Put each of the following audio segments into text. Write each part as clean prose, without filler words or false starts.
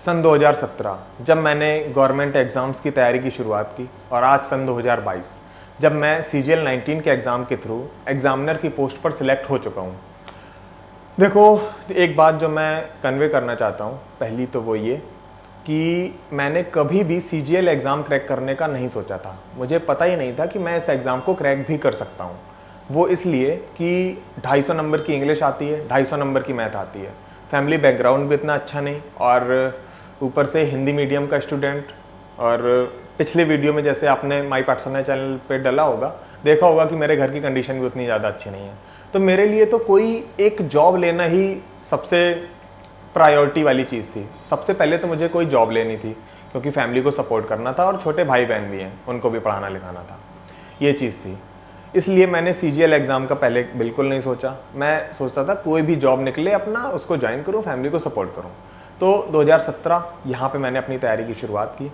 सन 2017 जब मैंने government exams की तैयारी की शुरुआत की और आज सन 2022 जब मैं CGL 19 के एग्ज़ाम के थ्रू एग्ज़ामिनर की पोस्ट पर सिलेक्ट हो चुका हूँ। देखो, एक बात जो मैं कन्वे करना चाहता हूँ, पहली तो वो ये कि मैंने कभी भी CGL एग्ज़ाम क्रैक करने का नहीं सोचा था। मुझे पता ही नहीं था कि मैं इस एग्ज़ाम को क्रैक भी कर सकता हूँ। वो इसलिए कि 250 नंबर की इंग्लिश आती है, 250 नंबर की मैथ आती है। फैमिली बैकग्राउंड भी इतना अच्छा नहीं और ऊपर से हिंदी मीडियम का स्टूडेंट। और पिछले वीडियो में जैसे आपने माई पाठशाला चैनल पे डला होगा, देखा होगा कि मेरे घर की कंडीशन भी उतनी ज़्यादा अच्छी नहीं है। तो मेरे लिए तो कोई एक जॉब लेना ही सबसे प्रायोरिटी वाली चीज़ थी। सबसे पहले तो मुझे कोई जॉब लेनी थी क्योंकि फैमिली को सपोर्ट करना था और छोटे भाई बहन भी हैं, उनको भी पढ़ाना लिखाना था, ये चीज़ थी। इसलिए मैंने CGL एग्ज़ाम का पहले बिल्कुल नहीं सोचा। मैं सोचता था कोई भी जॉब निकले अपना उसको ज्वाइन करूँ, फैमिली को सपोर्ट करूँ। तो 2017 यहाँ पे मैंने अपनी तैयारी की शुरुआत की।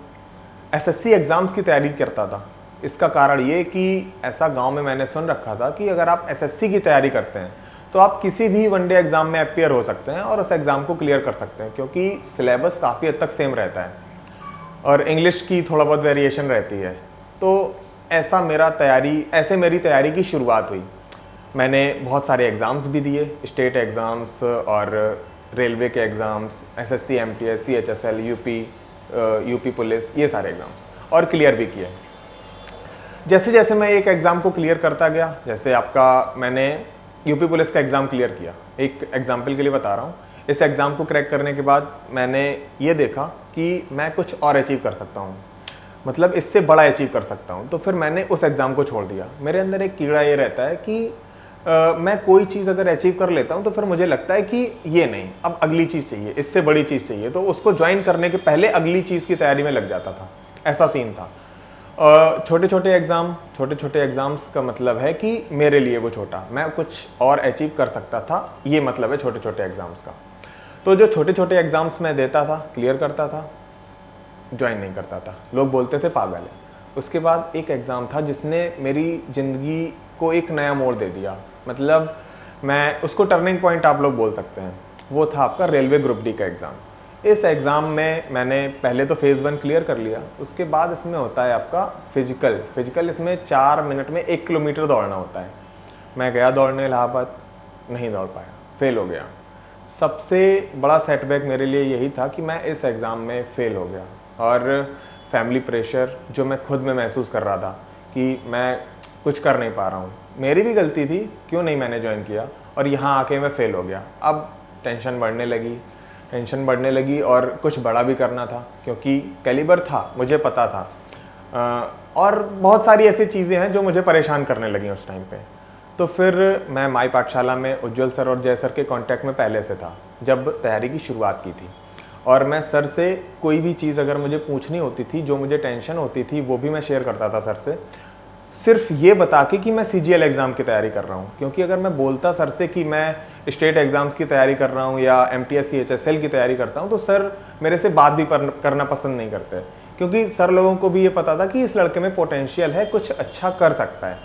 SSC एग्ज़ाम्स की तैयारी करता था। इसका कारण ये कि ऐसा गांव में मैंने सुन रखा था कि अगर आप SSC की तैयारी करते हैं तो आप किसी भी वनडे एग्ज़ाम में अपीयर हो सकते हैं और उस एग्ज़ाम को क्लियर कर सकते हैं, क्योंकि सिलेबस काफ़ी हद तक सेम रहता है और इंग्लिश की थोड़ा बहुत वेरिएशन रहती है। तो ऐसे मेरी तैयारी की शुरुआत हुई। मैंने बहुत सारे एग्ज़ाम्स भी दिए, स्टेट एग्ज़ाम्स और रेलवे के exams, SSC MTS CHSL UP police, ये सारे एग्ज़ाम्स, और क्लियर भी किए। जैसे जैसे मैं एक एग्ज़ाम को क्लियर करता गया, जैसे मैंने यूपी पुलिस का एग्ज़ाम क्लियर किया, एक एग्जाम्पल के लिए बता रहा हूँ। इस एग्ज़ाम को क्रैक करने के बाद मैंने ये देखा कि मैं कुछ और अचीव कर सकता हूँ, मतलब इससे बड़ा अचीव कर सकता हूँ। तो फिर मैंने उस एग्ज़ाम को छोड़ दिया। मेरे अंदर एक कीड़ा ये रहता है कि मैं कोई चीज़ अगर अचीव कर लेता हूँ तो फिर मुझे लगता है कि ये नहीं, अब अगली चीज़ चाहिए, इससे बड़ी चीज़ चाहिए। तो उसको ज्वाइन करने के पहले अगली चीज़ की तैयारी में लग जाता था, ऐसा सीन था। छोटे छोटे एग्ज़ाम्स का मतलब है कि मेरे लिए वो छोटा, मैं कुछ और अचीव कर सकता था, ये मतलब है छोटे छोटे एग्ज़ाम्स का। तो जो छोटे छोटे एग्ज़ाम्स मैं देता था, क्लियर करता था, ज्वाइन नहीं करता था, लोग बोलते थे पागल है। उसके बाद एक एग्ज़ाम था जिसने मेरी ज़िंदगी को एक नया मोड़ दे दिया, मतलब मैं उसको टर्निंग पॉइंट आप लोग बोल सकते हैं। वो था आपका रेलवे ग्रुप डी का एग्ज़ाम। इस एग्ज़ाम में मैंने पहले तो फेज़ 1 क्लियर कर लिया। उसके बाद इसमें होता है आपका फिजिकल। इसमें 4 मिनट में 1 किलोमीटर दौड़ना होता है। मैं गया दौड़ने इलाहाबाद, नहीं दौड़ पाया, फेल हो गया। सबसे बड़ा सेटबैक मेरे लिए यही था कि मैं इस एग्ज़ाम में फ़ेल हो गया और फैमिली प्रेशर जो मैं खुद में महसूस कर रहा था कि मैं कुछ कर नहीं पा रहा हूँ, मेरी भी गलती थी, क्यों नहीं मैंने ज्वाइन किया, और यहाँ आके मैं फ़ेल हो गया। अब टेंशन बढ़ने लगी और कुछ बड़ा भी करना था क्योंकि कैलिबर था, मुझे पता था। और बहुत सारी ऐसी चीज़ें हैं जो मुझे परेशान करने लगी उस टाइम पे। तो फिर मैं माई पाठशाला में उज्जवल सर और जय सर के कांटेक्ट में पहले से था जब तैयारी की शुरुआत की थी, और मैं सर से कोई भी चीज़ अगर मुझे पूछनी होती थी, जो मुझे टेंशन होती थी, वो भी मैं शेयर करता था सर से, सिर्फ ये बता के कि मैं CGL एग्ज़ाम की तैयारी कर रहा हूँ। क्योंकि अगर मैं बोलता सर से कि मैं स्टेट एग्ज़ाम्स की तैयारी कर रहा हूँ या MTS CHSL की तैयारी करता हूँ, तो सर मेरे से बात भी करना पसंद नहीं करते, क्योंकि सर लोगों को भी ये पता था कि इस लड़के में पोटेंशियल है, कुछ अच्छा कर सकता है।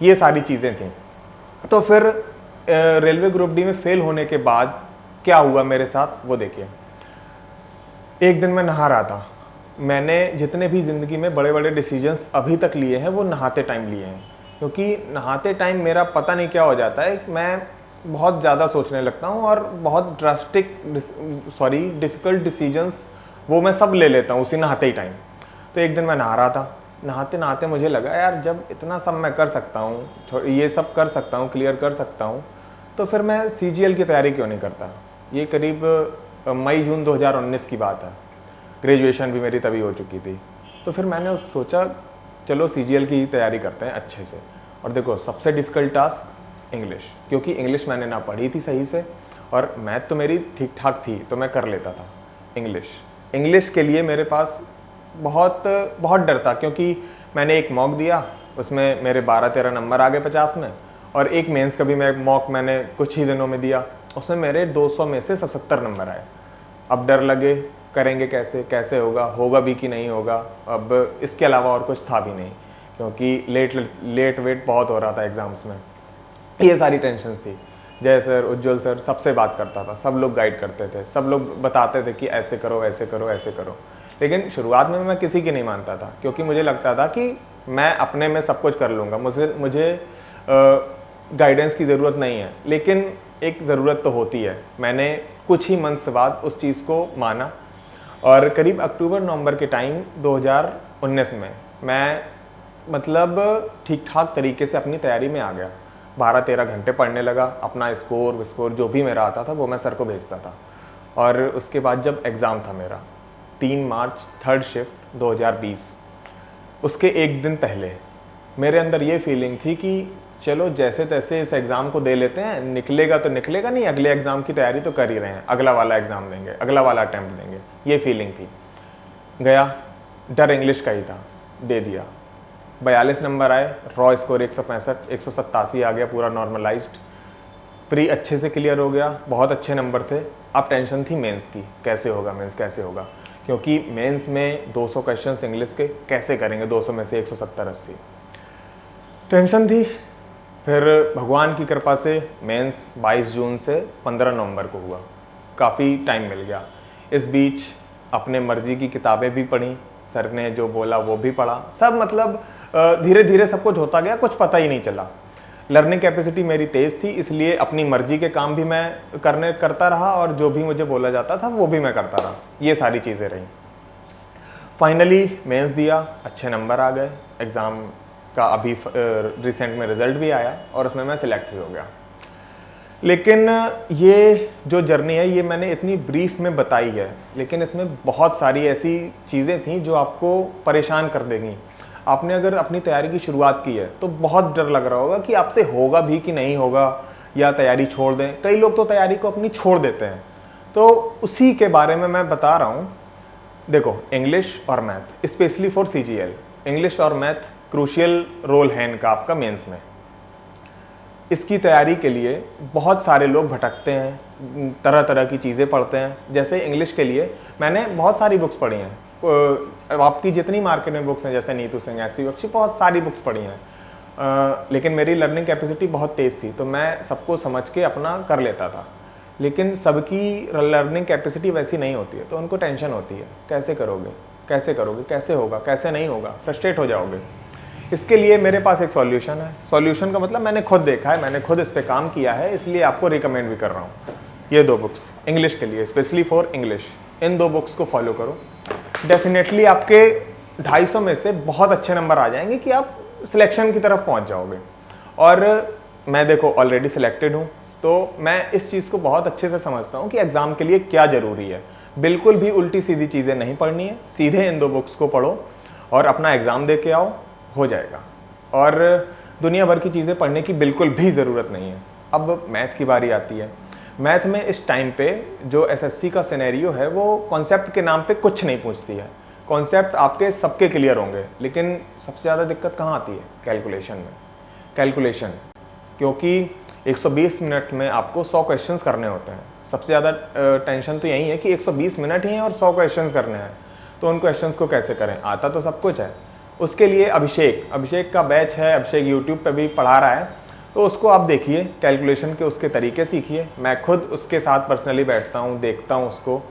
ये सारी चीज़ें थी। तो फिर रेलवे ग्रुप डी में फेल होने के बाद क्या हुआ मेरे साथ, वो देखिए। एक दिन मैं नहा रहा था। मैंने जितने भी ज़िंदगी में बड़े बड़े डिसीजंस अभी तक लिए हैं वो नहाते टाइम लिए हैं, क्योंकि नहाते टाइम मेरा पता नहीं क्या हो जाता है, मैं बहुत ज़्यादा सोचने लगता हूँ और बहुत डिफ़िकल्ट डिसीजंस वो मैं सब ले लेता हूँ उसी नहाते ही टाइम। तो एक दिन मैं नहा रहा था, नहाते नहाते मुझे लगा यार जब इतना सब मैं कर सकता हूँ, ये सब कर सकता हूँ, क्लियर कर सकता हूँ, तो फिर मैं CGL की तैयारी क्यों नहीं करता। ये करीब मई जून 2019 की बात है, ग्रेजुएशन भी मेरी तभी हो चुकी थी। तो फिर मैंने सोचा चलो CGL की तैयारी करते हैं अच्छे से। और देखो, सबसे डिफ़िकल्ट टास्क इंग्लिश, क्योंकि इंग्लिश मैंने ना पढ़ी थी सही से और मैथ तो मेरी ठीक ठाक थी, तो मैं कर लेता था। इंग्लिश के लिए मेरे पास बहुत डर था, क्योंकि मैंने एक मॉक दिया, उसमें मेरे 12-13 नंबर आ गए 50 में, और एक मेंस का भी मॉक मैंने कुछ ही दिनों में दिया, उसमें मेरे 200 में से 77 नंबर आए। अब डर लगे, करेंगे कैसे होगा भी कि नहीं होगा। अब इसके अलावा और कुछ था भी नहीं, क्योंकि लेट वेट बहुत हो रहा था एग्ज़ाम्स में, ये सारी टेंशन्स थी। जय सर, उज्जवल सर, सबसे बात करता था, सब लोग गाइड करते थे, सब लोग बताते थे कि ऐसे करो ऐसे करो ऐसे करो। लेकिन शुरुआत में मैं किसी की नहीं मानता था, क्योंकि मुझे लगता था कि मैं अपने में सब कुछ कर लूँगा, मुझे गाइडेंस की ज़रूरत नहीं है। लेकिन एक ज़रूरत तो होती है। मैंने कुछ ही मंथ्स बाद उस चीज़ को माना और करीब अक्टूबर-नवंबर के टाइम 2019 में मैं मतलब ठीक ठाक तरीके से अपनी तैयारी में आ गया। 12-13 घंटे पढ़ने लगा, अपना स्कोर जो भी मेरा आता था वो मैं सर को भेजता था। और उसके बाद जब एग्ज़ाम था मेरा 3 मार्च 3rd शिफ्ट 2020, उसके एक दिन पहले मेरे अंदर ये फीलिंग थी कि चलो जैसे तैसे इस एग्ज़ाम को दे लेते हैं, निकलेगा तो निकलेगा, नहीं अगले एग्ज़ाम की तैयारी तो कर ही रहे हैं, अगला वाला एग्ज़ाम देंगे, अगला वाला अटैम्प्ट देंगे, ये फीलिंग थी। गया, डर इंग्लिश का ही था, दे दिया। 42 नंबर आए, रॉ स्कोर 165, 187 आ गया, पूरा नॉर्मलाइज्ड। प्री अच्छे से क्लियर हो गया, बहुत अच्छे नंबर थे। अब टेंशन थी मेंस की, कैसे होगा मेंस, कैसे होगा, क्योंकि मेंस में 200 क्वेश्चंस इंग्लिश के कैसे करेंगे, 200 में से 170-80, टेंशन थी। फिर भगवान की कृपा से मेंस 22 जून से 15 नवंबर को हुआ, काफ़ी टाइम मिल गया। इस बीच अपने मर्जी की किताबें भी पढ़ी, सर ने जो बोला वो भी पढ़ा, सब मतलब धीरे धीरे सब कुछ होता गया, कुछ पता ही नहीं चला। लर्निंग कैपेसिटी मेरी तेज़ थी, इसलिए अपनी मर्जी के काम भी मैं करता रहा और जो भी मुझे बोला जाता था वो भी मैं करता रहा। ये सारी चीज़ें रहीं। फाइनली मेंस दिया, अच्छे नंबर आ गए, एग्ज़ाम का अभी रिसेंट में रिज़ल्ट भी आया और उसमें मैं सिलेक्ट भी हो गया। लेकिन ये जो जर्नी है ये मैंने इतनी ब्रीफ में बताई है, लेकिन इसमें बहुत सारी ऐसी चीज़ें थी जो आपको परेशान कर देंगी। आपने अगर अपनी तैयारी की शुरुआत की है तो बहुत डर लग रहा होगा कि आपसे होगा भी कि नहीं होगा, या तैयारी छोड़ दें। कई लोग तो तैयारी को अपनी छोड़ देते हैं, तो उसी के बारे में मैं बता रहा हूँ। देखो, इंग्लिश और math specially for CGL, English और मैथ क्रूशियल रोल है इनका आपका मेंस में। इसकी तैयारी के लिए बहुत सारे लोग भटकते हैं, तरह तरह की चीज़ें पढ़ते हैं। जैसे इंग्लिश के लिए मैंने बहुत सारी बुक्स पढ़ी हैं, आपकी जितनी मार्केट में बुक्स हैं, जैसे नीतू सिंह, एसपी बख्शी, बहुत सारी बुक्स पढ़ी हैं। लेकिन मेरी लर्निंग कैपेसिटी बहुत तेज़ थी, तो मैं सबको समझ के अपना कर लेता था। लेकिन सबकी लर्निंग कैपेसिटी वैसी नहीं होती है, तो उनको टेंशन होती है, कैसे करोगे, कैसे करोगे, कैसे होगा, कैसे नहीं होगा, फ्रस्ट्रेट हो जाओगे। इसके लिए मेरे पास एक सॉल्यूशन है। सॉल्यूशन का मतलब मैंने खुद देखा है, मैंने खुद इस पे काम किया है, इसलिए आपको रिकमेंड भी कर रहा हूँ। ये 2 बुक्स इंग्लिश के लिए, specially for English, in 2 books को फॉलो करो। डेफिनेटली आपके 250 में से बहुत अच्छे नंबर आ जाएंगे कि आप सिलेक्शन की तरफ पहुँच जाओगे। और मैं देखो ऑलरेडी सिलेक्टेड हूँ, तो मैं इस चीज़ को बहुत अच्छे से समझता हूँ कि एग्ज़ाम के लिए क्या ज़रूरी है। बिल्कुल भी उल्टी सीधी चीज़ें नहीं पढ़नी है, सीधे इन 2 बुक्स को पढ़ो और अपना एग्ज़ाम दे के आओ, हो जाएगा। और दुनिया भर की चीज़ें पढ़ने की बिल्कुल भी ज़रूरत नहीं है। अब मैथ की बारी आती है। मैथ में इस टाइम पे जो SSC का सिनेरियो है वो कॉन्सेप्ट के नाम पे कुछ नहीं पूछती है। कॉन्सेप्ट आपके सबके क्लियर होंगे, लेकिन सबसे ज़्यादा दिक्कत कहाँ आती है? कैलकुलेशन में। कैलकुलेशन, क्योंकि 120 मिनट में आपको 100 क्वेश्चंस करने होते हैं। सबसे ज़्यादा टेंशन तो यही है कि 120 मिनट ही हैं और 100 क्वेश्चंस करने हैं, तो उन क्वेश्चंस को कैसे करें? आता तो सब कुछ है। उसके लिए अभिषेक का बैच है, अभिषेक यूट्यूब पे भी पढ़ा रहा है, तो उसको आप देखिए, कैलकुलेशन के उसके तरीके सीखिए। मैं खुद उसके साथ पर्सनली बैठता हूँ, देखता हूँ उसको।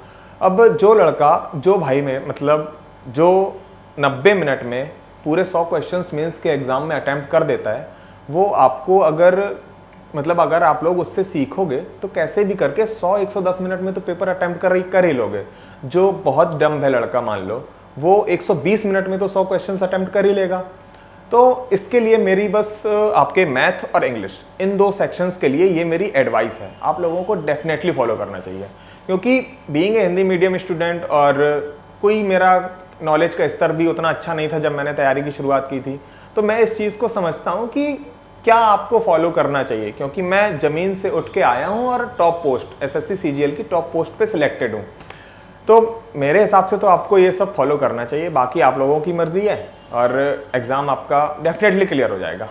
अब जो लड़का, जो भाई में मतलब जो 90 मिनट में पूरे 100 क्वेश्चंस मेंस के एग्ज़ाम में अटैम्प्ट कर देता है, वो आपको अगर आप लोग उससे सीखोगे तो कैसे भी करके 100-110 मिनट में तो पेपर अटैम्प्ट कर ही लोगे। जो बहुत डम है लड़का, मान लो वो 120 मिनट में तो 100 क्वेश्चंस अटेम्प्ट कर ही लेगा। तो इसके लिए मेरी बस आपके मैथ और इंग्लिश, इन 2 सेक्शंस के लिए ये मेरी एडवाइस है। आप लोगों को डेफिनेटली फॉलो करना चाहिए, क्योंकि being a Hindi medium student और कोई मेरा नॉलेज का स्तर भी उतना अच्छा नहीं था जब मैंने तैयारी की शुरुआत की थी, तो मैं इस चीज़ को समझता हूँ कि क्या आपको फॉलो करना चाहिए, क्योंकि मैं ज़मीन से उठ के आया हूँ और टॉप पोस्ट SSC CGL की टॉप पोस्ट पे सिलेक्टेड हूँ। तो मेरे हिसाब से तो आपको ये सब फॉलो करना चाहिए। बाकी आप लोगों की मर्जी है और एग्ज़ाम आपका डेफिनेटली क्लियर हो जाएगा।